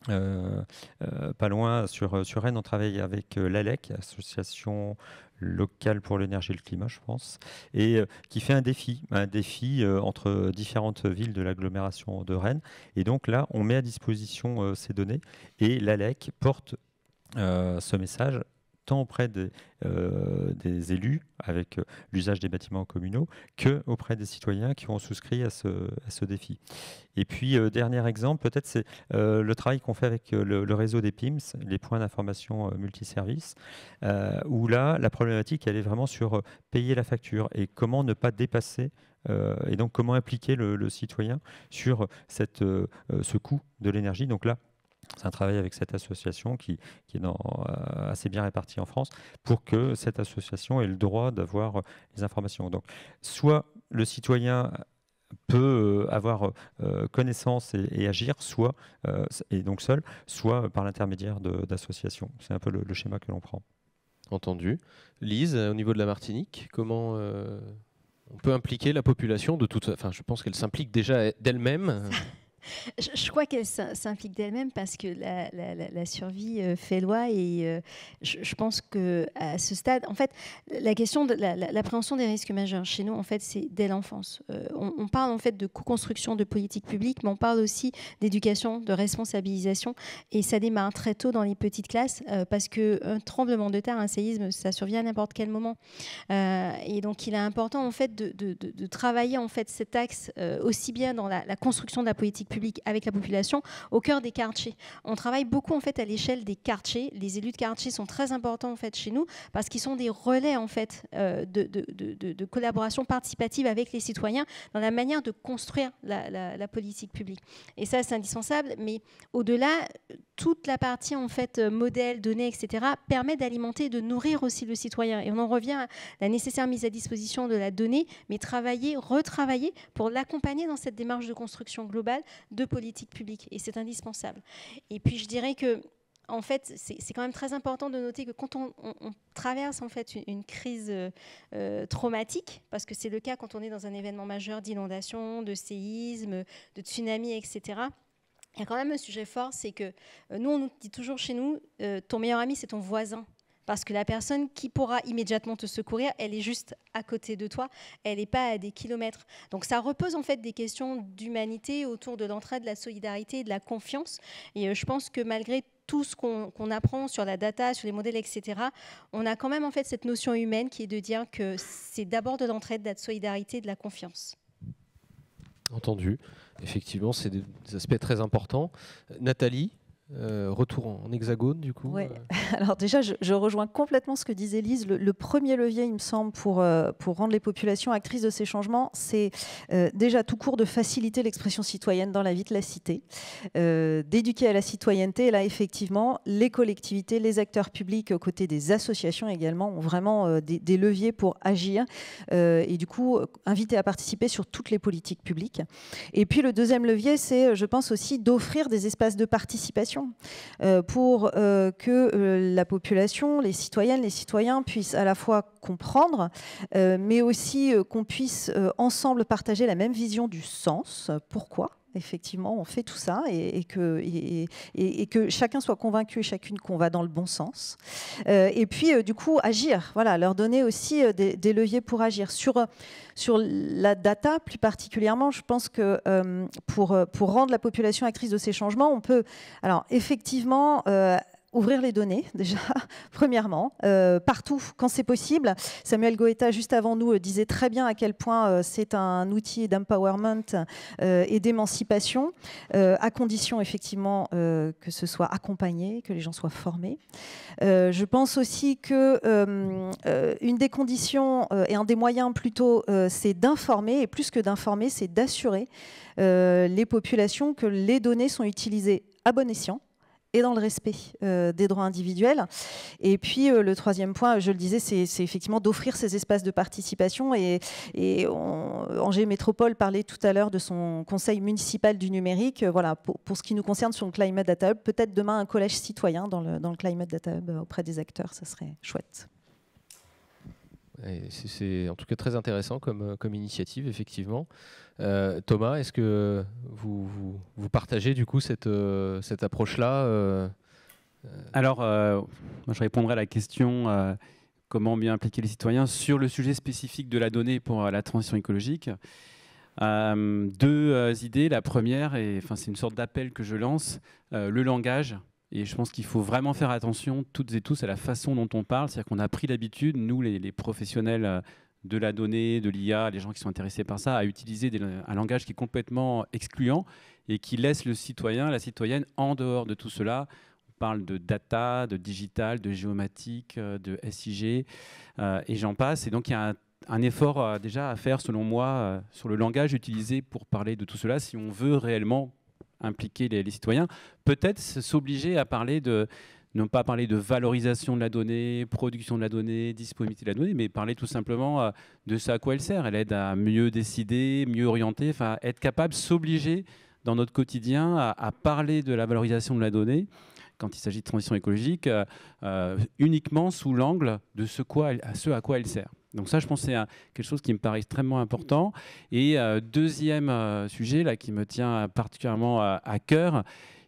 Pas loin sur Rennes, on travaille avec l'ALEC, Association locale pour l'énergie et le climat, je pense, et qui fait un défi entre différentes villes de l'agglomération de Rennes. Et donc là, on met à disposition ces données et l'ALEC porte ce message tant auprès des élus avec l'usage des bâtiments communaux que auprès des citoyens qui ont souscrit à ce défi. Et puis, dernier exemple, peut-être, c'est le travail qu'on fait avec le réseau des PIMS, les points d'information multiservices, où là, la problématique, elle est vraiment sur payer la facture et comment ne pas dépasser et donc comment impliquer le citoyen sur ce coût de l'énergie. Donc là, c'est un travail avec cette association qui est assez bien répartie en France pour que cette association ait le droit d'avoir les informations. Donc, soit le citoyen peut avoir connaissance et agir, soit, et donc seul, soit par l'intermédiaire d'associations. C'est un peu le schéma que l'on prend. Entendu. Lise, au niveau de la Martinique, comment on peut impliquer la population de toute... Enfin, je pense qu'elle s'implique déjà d'elle-même. Je crois qu'elle s'implique d'elle-même parce que la survie fait loi et je pense qu'à ce stade, en fait, la question de l'appréhension des risques majeurs chez nous, en fait, c'est dès l'enfance. On parle en fait de co-construction de politique publique, mais on parle aussi d'éducation, de responsabilisation et ça démarre très tôt dans les petites classes parce qu'un tremblement de terre, un séisme, ça survient à n'importe quel moment. Et donc, il est important en fait de travailler en fait cet axe aussi bien dans la construction de la politique publique avec la population au cœur des quartiers. On travaille beaucoup en fait à l'échelle des quartiers. Les élus de quartier sont très importants en fait chez nous parce qu'ils sont des relais en fait de collaboration participative avec les citoyens dans la manière de construire la politique publique. Et ça, c'est indispensable. Mais au-delà, toute la partie en fait modèle, données, etc. permet d'alimenter, de nourrir aussi le citoyen. Et on en revient à la nécessaire mise à disposition de la donnée, mais travailler, retravailler pour l'accompagner dans cette démarche de construction globale de politique publique. Et c'est indispensable. Et puis je dirais que en fait, c'est quand même très important de noter que quand on traverse en fait une crise traumatique, parce que c'est le cas quand on est dans un événement majeur d'inondation, de séisme, de tsunami, etc., il y a quand même un sujet fort, c'est que nous, on nous dit toujours chez nous, ton meilleur ami, c'est ton voisin. Parce que la personne qui pourra immédiatement te secourir, elle est juste à côté de toi, elle n'est pas à des kilomètres. Donc ça repose en fait des questions d'humanité autour de l'entraide, de la solidarité et de la confiance. Et je pense que malgré tout ce qu'on apprend sur la data, sur les modèles, etc., on a quand même en fait cette notion humaine qui est de dire que c'est d'abord de l'entraide, de la solidarité et de la confiance. Entendu. Effectivement, c'est des aspects très importants. Nathalie, retour en hexagone, du coup. Ouais. Alors déjà, je rejoins complètement ce que disait Lise. Le premier levier, il me semble, pour rendre les populations actrices de ces changements, c'est déjà tout court de faciliter l'expression citoyenne dans la vie de la cité, d'éduquer à la citoyenneté. Et là, effectivement, les collectivités, les acteurs publics, aux côtés des associations également, ont vraiment des leviers pour agir et du coup, inviter à participer sur toutes les politiques publiques. Et puis, le deuxième levier, c'est, je pense aussi, d'offrir des espaces de participation pour que la population, les citoyennes, les citoyens puissent à la fois comprendre, mais aussi qu'on puisse ensemble partager la même vision du sens. Pourquoi ? Effectivement, on fait tout ça et que chacun soit convaincu et chacune qu'on va dans le bon sens. Et puis, du coup, agir. Voilà, leur donner aussi des leviers pour agir. Sur la data, plus particulièrement, je pense que pour rendre la population actrice de ces changements, on peut, alors effectivement, ouvrir les données, déjà, premièrement, partout, quand c'est possible. Samuel Goeta, juste avant nous, disait très bien à quel point c'est un outil d'empowerment et d'émancipation, à condition, effectivement, que ce soit accompagné, que les gens soient formés. Je pense aussi que une des conditions et un des moyens, plutôt, c'est d'informer, et plus que d'informer, c'est d'assurer les populations que les données sont utilisées à bon escient, et dans le respect des droits individuels. Et puis le troisième point, je le disais, c'est effectivement d'offrir ces espaces de participation. Et Angers Métropole parlait tout à l'heure de son conseil municipal du numérique. Voilà, pour ce qui nous concerne sur le Climate Data Hub, peut-être demain un collège citoyen dans le Climate Data Hub auprès des acteurs, ça serait chouette. C'est en tout cas très intéressant comme initiative, effectivement. Thomas, est-ce que vous partagez du coup cette approche-là Alors, moi, je répondrai à la question comment bien impliquer les citoyens sur le sujet spécifique de la donnée pour la transition écologique. Deux idées. La première, c'est une sorte d'appel que je lance, le langage. Et je pense qu'il faut vraiment faire attention, toutes et tous, à la façon dont on parle. C'est-à-dire qu'on a pris l'habitude, nous, les professionnels de la donnée, de l'IA, les gens qui sont intéressés par ça, à utiliser un langage qui est complètement excluant et qui laisse le citoyen, la citoyenne en dehors de tout cela. On parle de data, de digital, de géomatique, de SIG, et j'en passe. Et donc, il y a un effort déjà à faire, selon moi, sur le langage utilisé pour parler de tout cela, si on veut réellement impliquer les citoyens, peut-être s'obliger à parler non pas parler de valorisation de la donnée, production de la donnée, disponibilité de la donnée, mais parler tout simplement de ce à quoi elle sert. Elle aide à mieux décider, mieux orienter, enfin être capable, s'obliger dans notre quotidien à parler de la valorisation de la donnée quand il s'agit de transition écologique, uniquement sous l'angle de ce à quoi elle sert. Donc ça, je pense que c'est quelque chose qui me paraît extrêmement important. Et deuxième sujet là, qui me tient particulièrement à cœur,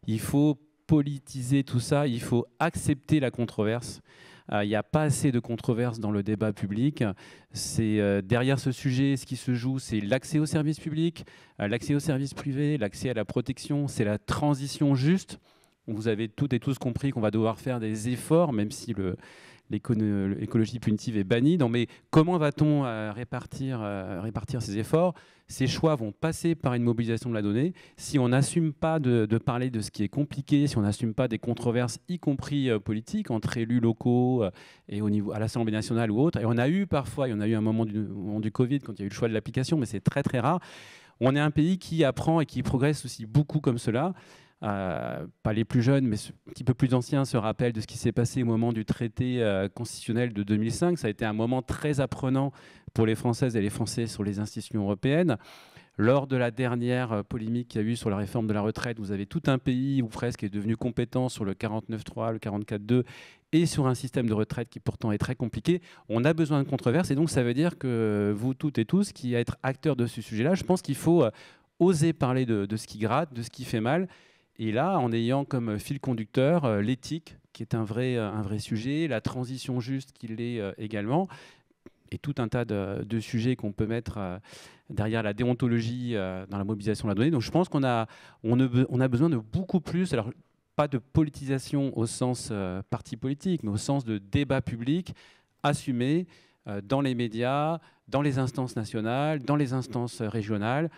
il faut politiser tout ça, il faut accepter la controverse. Il n'y a pas assez de controverses dans le débat public. Derrière ce sujet, ce qui se joue, c'est l'accès aux services publics, l'accès aux services privés, l'accès à la protection, c'est la transition juste. Vous avez toutes et tous compris qu'on va devoir faire des efforts, même si l'écologie punitive est bannie. Non, mais comment va-t-on répartir ces efforts? Ces choix vont passer par une mobilisation de la donnée. Si on n'assume pas de parler de ce qui est compliqué, si on n'assume pas des controverses, y compris politiques, entre élus locaux et à l'Assemblée nationale ou autre, et on a eu parfois, il y en a eu un moment du Covid quand il y a eu le choix de l'application, mais c'est très très rare. On est un pays qui apprend et qui progresse aussi beaucoup comme cela. Pas les plus jeunes, mais un petit peu plus anciens se rappellent de ce qui s'est passé au moment du traité constitutionnel de 2005. Ça a été un moment très apprenant pour les Françaises et les Français sur les institutions européennes. Lors de la dernière polémique qu'il y a eu sur la réforme de la retraite, vous avez tout un pays ou presque qui est devenu compétent sur le 49.3, le 44.2 et sur un système de retraite qui pourtant est très compliqué. On a besoin de controverses et donc ça veut dire que vous toutes et tous qui êtes acteurs de ce sujet-là, je pense qu'il faut oser parler de ce qui gratte, de ce qui fait mal. Et là, en ayant comme fil conducteur l'éthique, qui est un vrai sujet, la transition juste qui l'est également, et tout un tas de sujets qu'on peut mettre derrière la déontologie dans la mobilisation de la donnée. Donc je pense qu'on a besoin de beaucoup plus, alors pas de politisation au sens parti politique, mais au sens de débat public assumé dans les médias, dans les instances nationales, dans les instances régionales,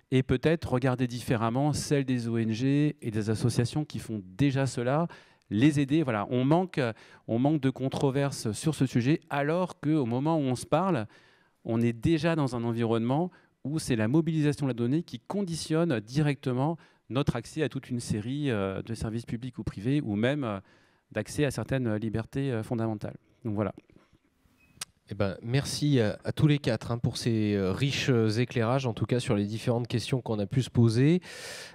et peut-être regarder différemment celles des ONG et des associations qui font déjà cela, les aider. Voilà, on manque de controverses sur ce sujet, alors qu'au moment où on se parle, on est déjà dans un environnement où c'est la mobilisation de la donnée qui conditionne directement notre accès à toute une série de services publics ou privés, ou même d'accès à certaines libertés fondamentales. Donc voilà. Eh ben, merci à tous les quatre pour ces riches éclairages, en tout cas sur les différentes questions qu'on a pu se poser.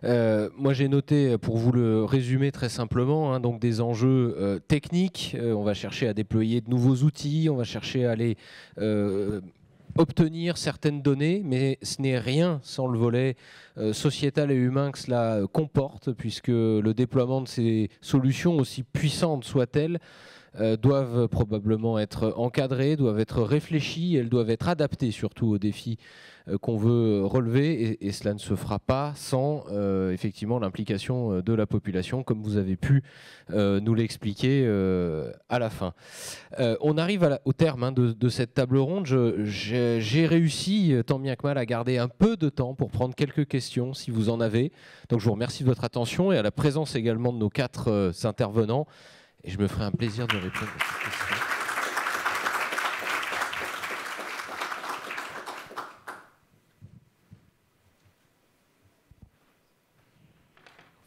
Moi, j'ai noté, pour vous le résumer très simplement, donc des enjeux techniques. On va chercher à déployer de nouveaux outils, on va chercher à aller obtenir certaines données, mais ce n'est rien sans le volet sociétal et humain que cela comporte, puisque le déploiement de ces solutions, aussi puissantes soient-elles, doivent probablement être encadrées, doivent être réfléchies, elles doivent être adaptées surtout aux défis qu'on veut relever, et cela ne se fera pas sans effectivement l'implication de la population, comme vous avez pu nous l'expliquer à la fin. On arrive au terme de cette table ronde. J'ai réussi, tant bien que mal, à garder un peu de temps pour prendre quelques questions, si vous en avez. Donc je vous remercie de votre attention et à la présence également de nos quatre intervenants. Et je me ferai un plaisir de répondre à ces questions.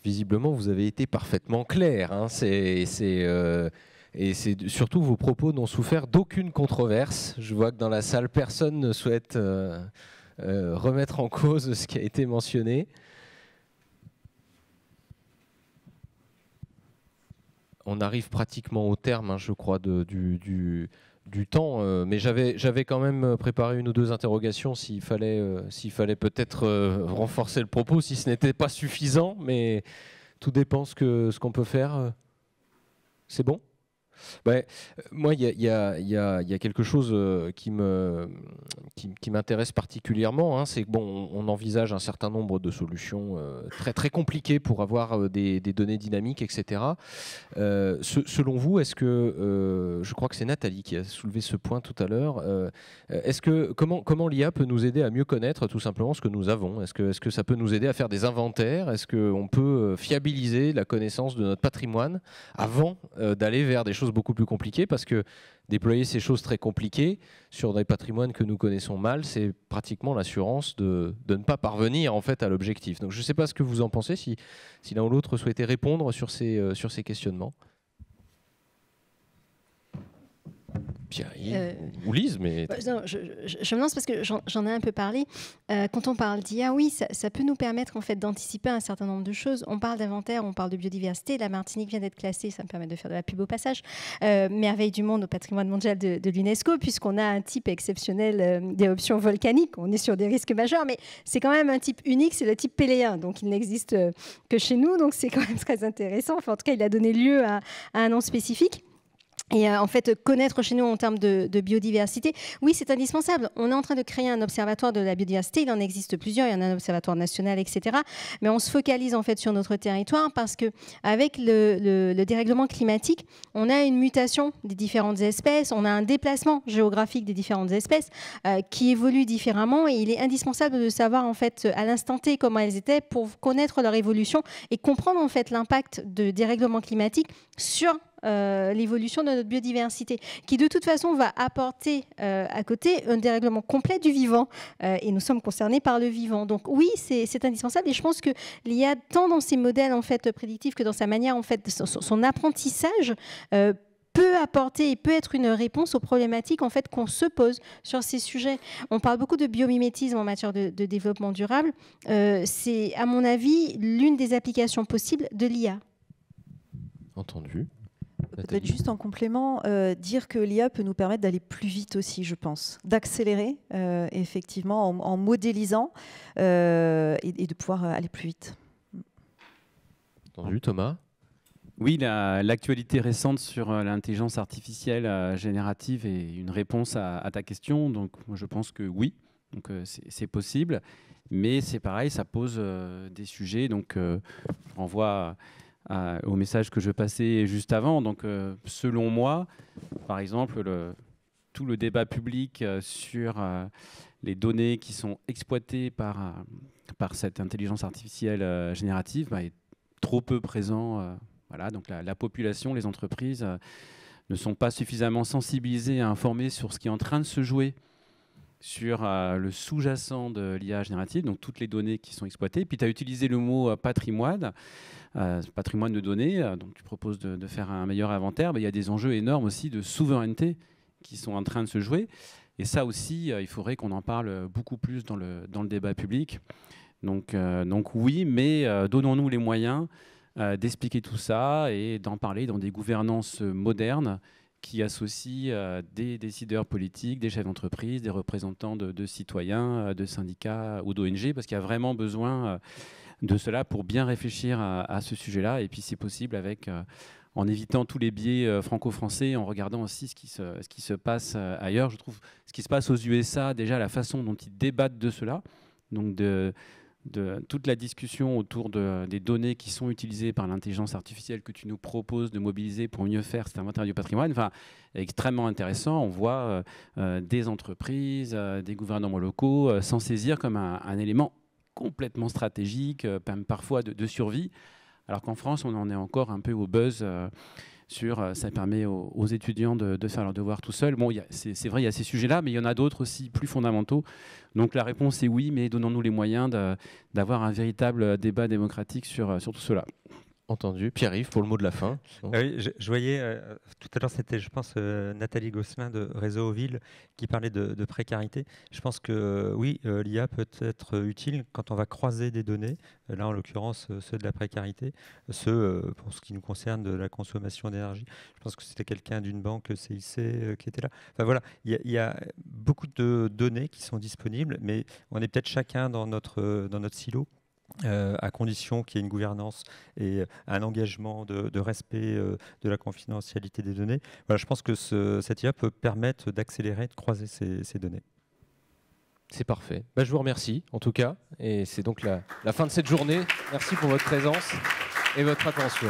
Visiblement, vous avez été parfaitement clair. Et c'est surtout vos propos n'ont souffert d'aucune controverse. Je vois que dans la salle, personne ne souhaite remettre en cause ce qui a été mentionné. On arrive pratiquement au terme, je crois, du temps. Mais j'avais quand même préparé une ou deux interrogations s'il fallait peut-être renforcer le propos, si ce n'était pas suffisant. Mais tout dépend ce qu'on peut faire. C'est bon ? Ouais, moi, il y a quelque chose qui m'intéresse particulièrement, c'est que on envisage un certain nombre de solutions très très compliquées pour avoir des données dynamiques, etc. Selon vous, est-ce que je crois que c'est Nathalie qui a soulevé ce point tout à l'heure. Comment l'IA peut nous aider à mieux connaître tout simplement ce que nous avons ? Est-ce que ça peut nous aider à faire des inventaires ? Est-ce qu'on peut fiabiliser la connaissance de notre patrimoine avant d'aller vers des choses beaucoup plus compliquées, parce que déployer ces choses très compliquées sur des patrimoines que nous connaissons mal, c'est pratiquement l'assurance de ne pas parvenir en fait à l'objectif. Donc je ne sais pas ce que vous en pensez, si l'un ou l'autre souhaitait répondre sur ces questionnements. Pierre ou Lise, mais... Non, je me lance parce que j'en ai un peu parlé. Quand on parle d'IA, oui, ça peut nous permettre en fait, d'anticiper un certain nombre de choses. On parle d'inventaire, on parle de biodiversité. La Martinique vient d'être classée, ça me permet de faire de la pub au passage, merveille du monde au patrimoine mondial de l'UNESCO, puisqu'on a un type exceptionnel d'éruption volcanique. On est sur des risques majeurs, mais c'est quand même un type unique, c'est le type péléen. Donc il n'existe que chez nous, donc c'est quand même très intéressant. Enfin, en tout cas, il a donné lieu à un nom spécifique. Et en fait, connaître chez nous en termes de biodiversité, oui, c'est indispensable. On est en train de créer un observatoire de la biodiversité. Il en existe plusieurs. Il y en a un observatoire national, etc. Mais on se focalise en fait sur notre territoire parce que avec le dérèglement climatique, on a une mutation des différentes espèces. On a un déplacement géographique des différentes espèces qui évoluent différemment. Et il est indispensable de savoir en fait à l'instant T comment elles étaient pour connaître leur évolution et comprendre en fait l'impact de dérèglement climatique sur l'évolution de notre biodiversité, qui de toute façon va apporter à côté un dérèglement complet du vivant, et nous sommes concernés par le vivant. Donc oui, c'est indispensable, et je pense que l'IA, tant dans ses modèles en fait prédictifs que dans sa manière en fait, son apprentissage, peut apporter et peut être une réponse aux problématiques en fait, qu'on se pose sur ces sujets. On parle beaucoup de biomimétisme en matière de développement durable. C'est, à mon avis, l'une des applications possibles de l'IA. Entendu. Peut-être juste en complément, dire que l'IA peut nous permettre d'aller plus vite aussi, je pense, d'accélérer effectivement en modélisant et de pouvoir aller plus vite. Entendu, Thomas? Oui, l'actualité récente sur l'intelligence artificielle générative est une réponse à ta question. Donc, moi, je pense que oui, c'est possible. Mais c'est pareil, ça pose des sujets. Donc, je renvoie au message que je passais juste avant. Donc, selon moi, par exemple, tout le débat public sur les données qui sont exploitées par cette intelligence artificielle générative est trop peu présent. Voilà, donc la population, les entreprises ne sont pas suffisamment sensibilisées et informées sur ce qui est en train de se jouer sur le sous-jacent de l'IA générative, donc toutes les données qui sont exploitées. Puis tu as utilisé le mot patrimoine, patrimoine de données, donc tu proposes de faire un meilleur inventaire. Mais il y a des enjeux énormes aussi de souveraineté qui sont en train de se jouer. Et ça aussi, il faudrait qu'on en parle beaucoup plus dans le débat public. Donc oui, mais donnons-nous les moyens d'expliquer tout ça et d'en parler dans des gouvernances modernes qui associent des décideurs politiques, des chefs d'entreprise, des représentants de citoyens, de syndicats ou d'ONG, parce qu'il y a vraiment besoin de cela pour bien réfléchir à ce sujet-là. Et puis, si possible, en évitant tous les biais franco-français, en regardant aussi ce qui se passe ailleurs. Je trouve ce qui se passe aux USA, déjà la façon dont ils débattent de cela, donc de toute la discussion autour des données qui sont utilisées par l'intelligence artificielle que tu nous proposes de mobiliser pour mieux faire cet inventaire du patrimoine, est extrêmement intéressant. On voit des entreprises, des gouvernements locaux s'en saisir comme un élément complètement stratégique, même parfois de survie, alors qu'en France, on en est encore un peu au buzz ça permet aux étudiants de faire leurs devoirs tout seuls. Bon, c'est vrai, il y a ces sujets-là, mais il y en a d'autres aussi plus fondamentaux. Donc la réponse est oui, mais donnons-nous les moyens d'avoir un véritable débat démocratique sur tout cela. Entendu. Pierre-Yves, pour le mot de la fin. Oui, je voyais, tout à l'heure, c'était, je pense, Nathalie Gosselin de Réseau Ville qui parlait de précarité. Je pense que oui, l'IA peut être utile quand on va croiser des données, là en l'occurrence ceux de la précarité, ceux, pour ce qui nous concerne, de la consommation d'énergie. Je pense que c'était quelqu'un d'une banque CIC qui était là. Enfin voilà, il y a beaucoup de données qui sont disponibles, mais on est peut-être chacun dans notre silo. À condition qu'il y ait une gouvernance et un engagement de respect de la confidentialité des données. Voilà, je pense que cette IA peut permettre d'accélérer, de croiser ces données. C'est parfait. Je vous remercie en tout cas. Et c'est donc la fin de cette journée. Merci pour votre présence et votre attention.